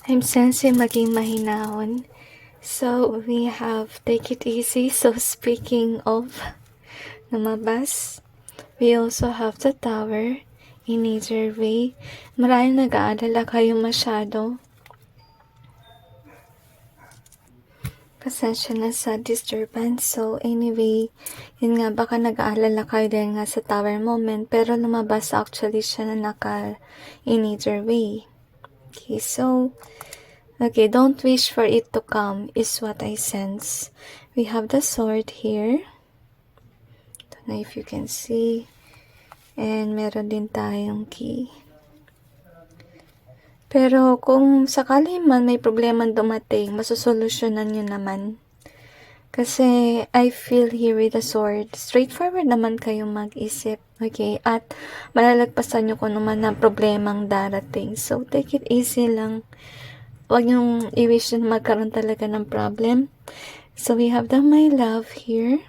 I'm sensing maging mahinahon. So, we have take it easy. So, speaking of lumabas, we also have the tower in either way. Maraming nag-aalala kayo masyado. Pasensya na sa disturbance. So, anyway, yun nga, baka nag-aalala kayo dahil nga sa tower moment. Pero lumabas actually siya na in either way. Okay, so, okay, don't wish for it to come is what I sense. We have the sword here. Don't know if you can see. And meron din tayong key. Pero kung sakali man may problema dumating, masusolusyonan nyo naman. Kasi I feel here with the sword, straightforward naman kayong mag-isip. Okay? At malalagpasan nyo kung naman na problemang darating. So, take it easy lang. Huwag niyong i-wish na magkaroon talaga ng problem. So, we have the my love here.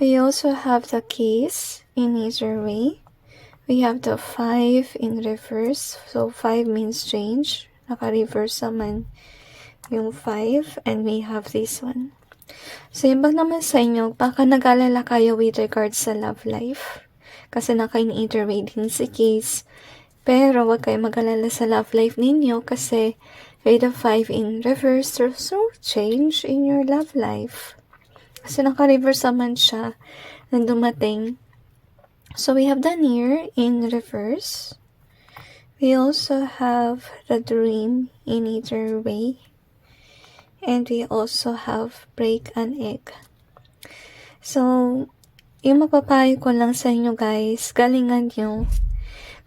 We also have the keys in either way. We have the 5 in reverse. So, 5 means change. Naka-reverse naman yung 5. And we have this one. So, yung bang naman sa inyo, baka nag-alala kayo with regards sa love life. Kasi naka-in either way din si keys. Pero wag kayo mag-alala sa love life ninyo kasi with the 5 in reverse, there's no change in your love life. Kasi naka-reverse naman siya na dumating. So, we have the near in reverse. We also have the dream in either way. And we also have break an egg. So, yung mapapayo ko lang sa inyo guys, galingan nyo.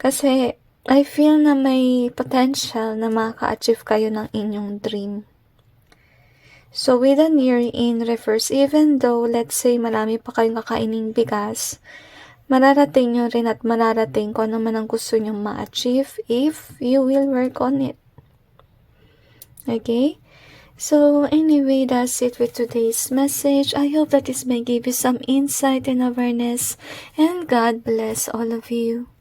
Kasi, I feel na may potential na maka-achieve kayo ng inyong dream. So, with the near in reverse, even though, let's say, marami pa kayong kakaining bigas, mararating nyo rin at mararating kung ano man ang gusto nyo ma-achieve if you will work on it. Okay? So, anyway, that's it with today's message. I hope that this may give you some insight and awareness. And God bless all of you.